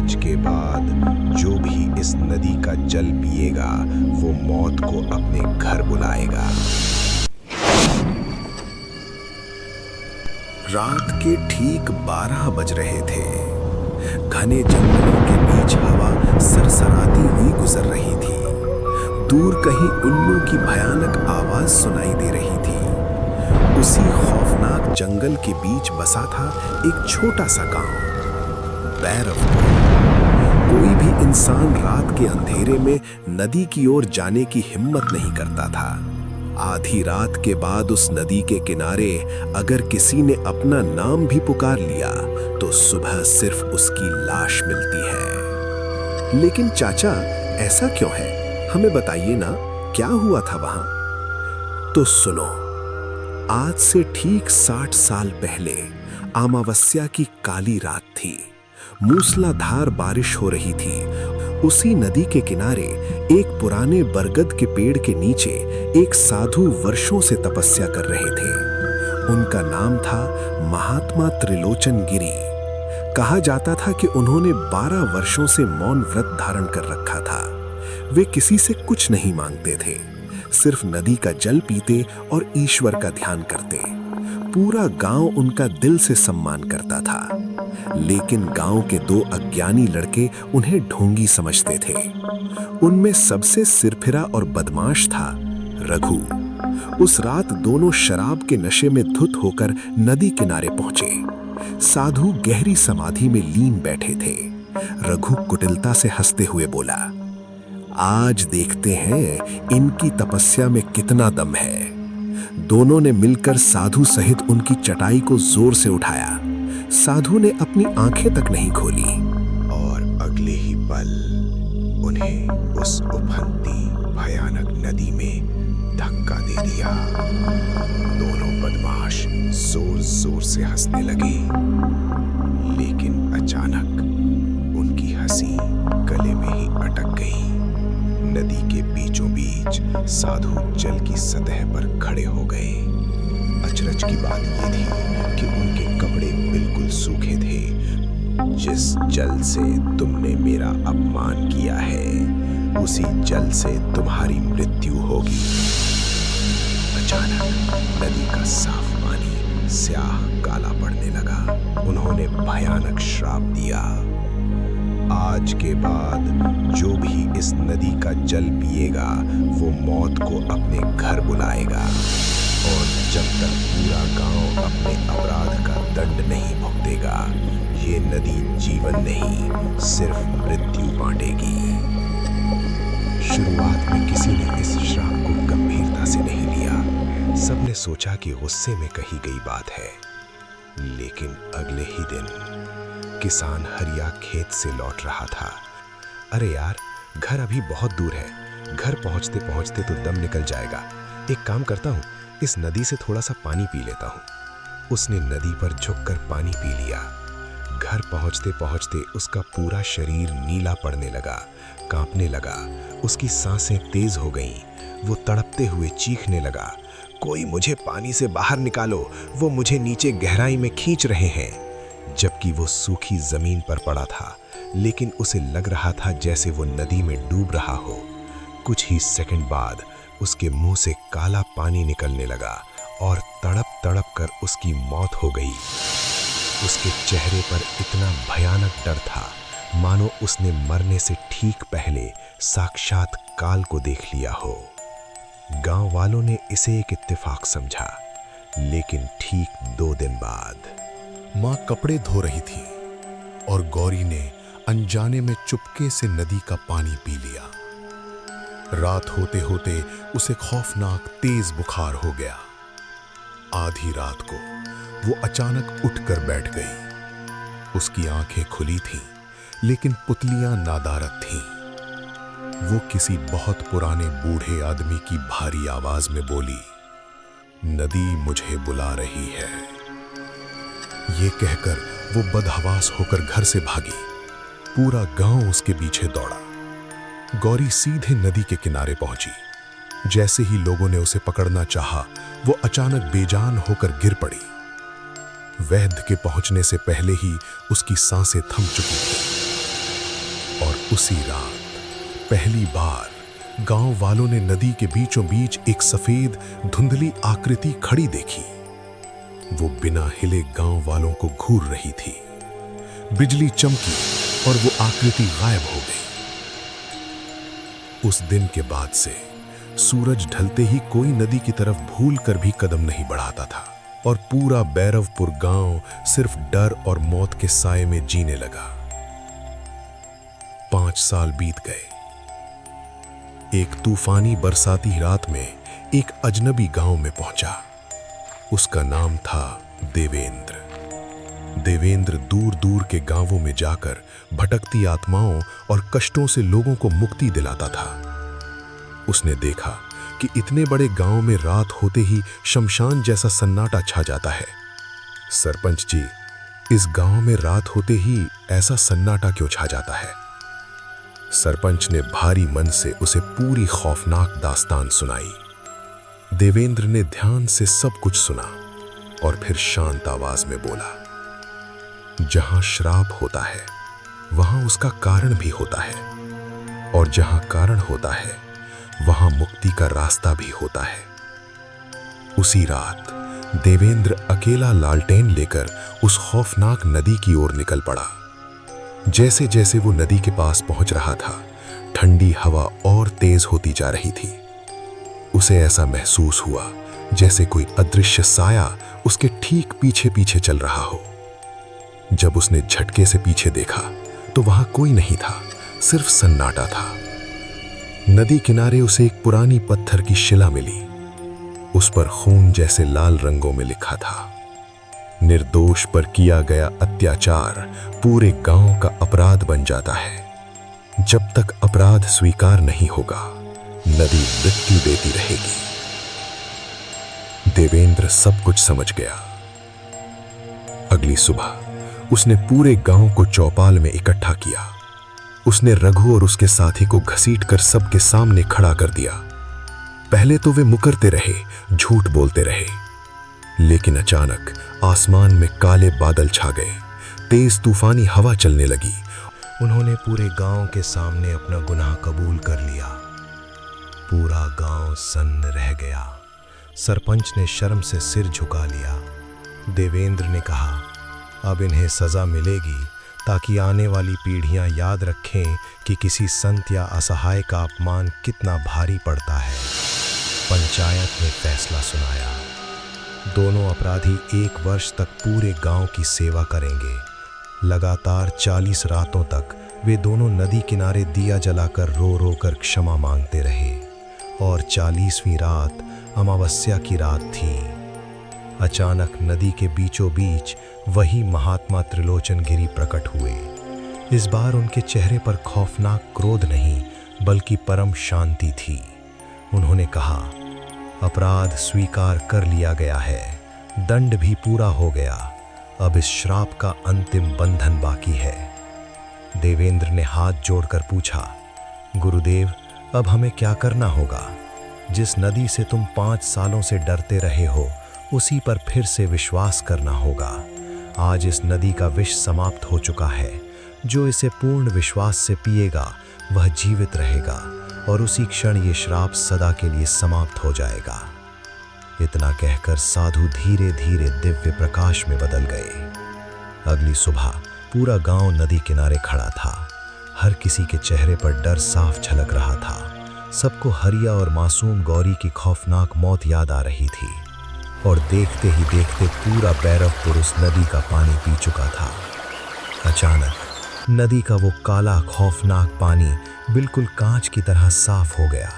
आज के बाद जो भी इस नदी का जल पिएगा वो मौत को अपने घर बुलाएगा। रात के ठीक 12 बज रहे थे। घने जंगलों के बीच हवा सरसराती हुई गुजर रही थी। दूर कहीं उल्लू की भयानक आवाज सुनाई दे रही थी। उसी खौफनाक जंगल के बीच बसा था एक छोटा सा गांव, बैरवपुर। कोई भी इंसान रात के अंधेरे में नदी की ओर जाने की हिम्मत नहीं करता था। आधी रात के बाद उस नदी के किनारे अगर किसी ने अपना नाम भी पुकार लिया तो सुबह सिर्फ उसकी लाश मिलती है। लेकिन चाचा, ऐसा क्यों है? हमें बताइए ना, क्या हुआ था वहां? तो सुनो, आज से ठीक 60 साल पहले अमावस्या की काली रात थी। मूसलाधार बारिश हो रही थी। उसी नदी के किनारे एक पुराने बरगद के पेड़ के नीचे एक साधु वर्षों से तपस्या कर रहे थे। उनका नाम था महात्मा त्रिलोचन गिरी। कहा जाता था कि उन्होंने 12 वर्षों से मौन व्रत धारण कर रखा था। वे किसी से कुछ नहीं मांगते थे, सिर्फ नदी का जल पीते और ईश्वर का ध्यान करते। पूरा गांव उनका दिल से सम्मान करता था। लेकिन गांव के 2 अज्ञानी लड़के उन्हें ढोंगी समझते थे। उनमें सबसे सिरफिरा और बदमाश था रघु। उस रात दोनों शराब के नशे में धुत होकर नदी किनारे पहुंचे। साधु गहरी समाधि में लीन बैठे थे। रघु कुटिलता से हंसते हुए बोला, आज देखते हैं इनकी तपस्या में कितना दम है। दोनों ने मिलकर साधु सहित उनकी चटाई को जोर से उठाया। साधु ने अपनी आंखें तक नहीं खोली और अगले ही पल उन्हें उस उफनती भयानक नदी में धक्का दे दिया। दोनों बदमाश जोर जोर से हंसने लगे, लेकिन अचानक उनकी हंसी गले में ही अटक गई। नदी के बीचों बीच साधु जल की सतह पर खड़े हो गए। अचरज की बात यह थी कि उनके कपड़े बिल्कुल सूखे थे। जिस जल से तुमने मेरा अपमान किया है, उसी जल से तुम्हारी मृत्यु होगी। अचानक नदी का साफ पानी स्याह काला पड़ने लगा। उन्होंने भयानक श्राप दिया, आज के बाद जो भी इस नदी का जल पिएगा वो मौत को अपने घर बुलाएगा। और जब तक पूरा गांव अपने अपराध का दंड नहीं भुगतेगा, ये नदी जीवन नहीं सिर्फ मृत्यु बांटेगी। शुरुआत में किसी ने इस श्राप को गंभीरता से नहीं लिया। सबने सोचा कि गुस्से में कही गई बात है। लेकिन अगले ही दिन किसान हरिया खेत से लौट रहा था। अरे यार, घर अभी बहुत दूर है, घर पहुंचते पहुंचते तो दम निकल जाएगा। एक काम करता हूँ, इस नदी से थोड़ा सा पानी पी लेता हूँ। उसने नदी पर झुककर पानी पी लिया। घर पहुंचते पहुंचते उसका पूरा शरीर नीला पड़ने लगा, कांपने लगा। उसकी सांसें तेज हो गईं। वो तड़पते हुए चीखने लगा, कोई मुझे पानी से बाहर निकालो, वो मुझे नीचे गहराई में खींच रहे हैं। जबकि वो सूखी जमीन पर पड़ा था, लेकिन उसे लग रहा था जैसे वो नदी में डूब रहा हो। कुछ ही सेकंड बाद उसके मुंह से काला पानी निकलने लगा और तड़प तड़प कर उसकी मौत हो गई। उसके चेहरे पर इतना भयानक डर था, मानो उसने मरने से ठीक पहले साक्षात काल को देख लिया हो। गांव वालों ने इसे एक इत्तेफाक समझा। लेकिन ठीक 2 दिन बाद माँ कपड़े धो रही थी और गौरी ने अनजाने में चुपके से नदी का पानी पी लिया। रात होते होते उसे खौफनाक तेज बुखार हो गया। आधी रात को वो अचानक उठकर बैठ गई। उसकी आंखें खुली थीं, लेकिन पुतलियां नादारद थीं। वो किसी बहुत पुराने बूढ़े आदमी की भारी आवाज में बोली, नदी मुझे बुला रही है। ये कहकर वो बदहवास होकर घर से भागी। पूरा गांव उसके पीछे दौड़ा। गौरी सीधे नदी के किनारे पहुंची। जैसे ही लोगों ने उसे पकड़ना चाहा, वो अचानक बेजान होकर गिर पड़ी। वैद्य के पहुंचने से पहले ही उसकी सांसें थम चुकी थी। उसी रात पहली बार गांव वालों ने नदी के बीचों बीच एक सफेद धुंधली आकृति खड़ी देखी। वो बिना हिले गांव वालों को घूर रही थी। बिजली चमकी और वो आकृति गायब हो गई। उस दिन के बाद से सूरज ढलते ही कोई नदी की तरफ भूल कर भी कदम नहीं बढ़ाता था और पूरा बैरवपुर गांव सिर्फ डर और मौत के साए में जीने लगा। 5 साल बीत गए। एक तूफानी बरसाती रात में एक अजनबी गांव में पहुंचा। उसका नाम था देवेंद्र। देवेंद्र दूर दूर के गांवों में जाकर भटकती आत्माओं और कष्टों से लोगों को मुक्ति दिलाता था। उसने देखा कि इतने बड़े गांव में रात होते ही शमशान जैसा सन्नाटा छा जाता है। सरपंच जी, इस गांव में रात होते ही ऐसा सन्नाटा क्यों छा जाता है? सरपंच ने भारी मन से उसे पूरी खौफनाक दास्तान सुनाई। देवेंद्र ने ध्यान से सब कुछ सुना और फिर शांत आवाज में बोला, जहां श्राप होता है वहां उसका कारण भी होता है, और जहां कारण होता है वहां मुक्ति का रास्ता भी होता है। उसी रात देवेंद्र अकेला लालटेन लेकर उस खौफनाक नदी की ओर निकल पड़ा। जैसे जैसे वो नदी के पास पहुंच रहा था, ठंडी हवा और तेज होती जा रही थी। उसे ऐसा महसूस हुआ जैसे कोई अदृश्य साया उसके ठीक पीछे पीछे चल रहा हो। जब उसने झटके से पीछे देखा तो वहां कोई नहीं था, सिर्फ सन्नाटा था। नदी किनारे उसे एक पुरानी पत्थर की शिला मिली। उस पर खून जैसे लाल रंगों में लिखा था, निर्दोष पर किया गया अत्याचार पूरे गांव का अपराध बन जाता है। जब तक अपराध स्वीकार नहीं होगा, नदी मृत्यु देती रहेगी। देवेंद्र सब कुछ समझ गया। अगली सुबह उसने पूरे गांव को चौपाल में इकट्ठा किया। उसने रघु और उसके साथी को घसीटकर सबके सामने खड़ा कर दिया। पहले तो वे मुकरते रहे, झूठ बोलते रहे, लेकिन अचानक आसमान में काले बादल छा गए। तेज तूफानी हवा चलने लगी। उन्होंने पूरे गांव के सामने अपना गुनाह कबूल कर लिया। पूरा गांव सन्न रह गया। सरपंच ने शर्म से सिर झुका लिया। देवेंद्र ने कहा, अब इन्हें सजा मिलेगी ताकि आने वाली पीढ़ियां याद रखें कि किसी संत या असहाय का अपमान कितना भारी पड़ता है। पंचायत ने फैसला सुनाया। दोनों अपराधी 1 वर्ष तक पूरे गांव की सेवा करेंगे। लगातार 40 रातों तक वे दोनों नदी किनारे दिया जलाकर रो रो कर क्षमा मांगते रहे। और 40वीं रात अमावस्या की रात थी। अचानक नदी के बीचों बीच वही महात्मा त्रिलोचन गिरी प्रकट हुए। इस बार उनके चेहरे पर खौफनाक क्रोध नहीं, बल्कि परम शांति थी। उन्होंने कहा, अपराध स्वीकार कर लिया गया है, दंड भी पूरा हो गया। अब इस श्राप का अंतिम बंधन बाकी है। देवेंद्र ने हाथ जोड़कर पूछा, गुरुदेव, अब हमें क्या करना होगा? जिस नदी से तुम 5 सालों से डरते रहे हो, उसी पर फिर से विश्वास करना होगा। आज इस नदी का विष समाप्त हो चुका है। जो इसे पूर्ण विश्वास से पिएगा वह जीवित रहेगा और उसी क्षण ये श्राप सदा के लिए समाप्त हो जाएगा। इतना कहकर साधु धीरे धीरे दिव्य प्रकाश में बदल गए। अगली सुबह पूरा गांव नदी किनारे खड़ा था। हर किसी के चेहरे पर डर साफ झलक रहा था। सबको हरिया और मासूम गौरी की खौफनाक मौत याद आ रही थी। और देखते ही देखते पूरा बैरवपुर उस नदी का पानी पी चुका था। अचानक नदी का वो काला खौफनाक पानी बिल्कुल कांच की तरह साफ हो गया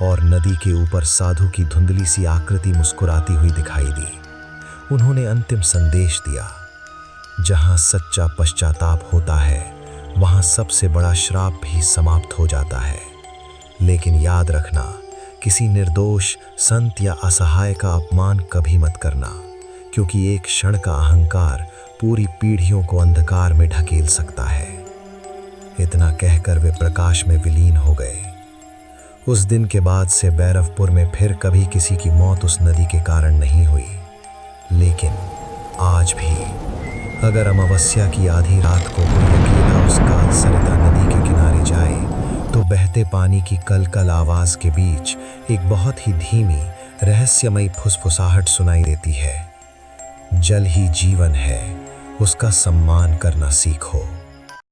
और नदी के ऊपर साधु की धुंधली सी आकृति मुस्कुराती हुई दिखाई दी। उन्होंने अंतिम संदेश दिया, जहां सच्चा पश्चाताप होता है वहां सबसे बड़ा श्राप भी समाप्त हो जाता है। लेकिन याद रखना, किसी निर्दोष संत या असहाय का अपमान कभी मत करना, क्योंकि एक क्षण का अहंकार पूरी पीढ़ियों को अंधकार में ढकेल सकता है। इतना कहकर वे प्रकाश में विलीन हो गए। उस दिन के बाद से बैरवपुर में फिर कभी किसी की मौत उस नदी के कारण नहीं हुई। लेकिन आज भी अगर अमावस्या की आधी रात को कोई अकेला उस काल सरिता नदी के किनारे जा बहते पानी की कल-कल आवाज के बीच एक बहुत ही धीमी, रहस्यमयी फुसफुसाहट सुनाई देती है। जल ही जीवन है, उसका सम्मान करना सीखो।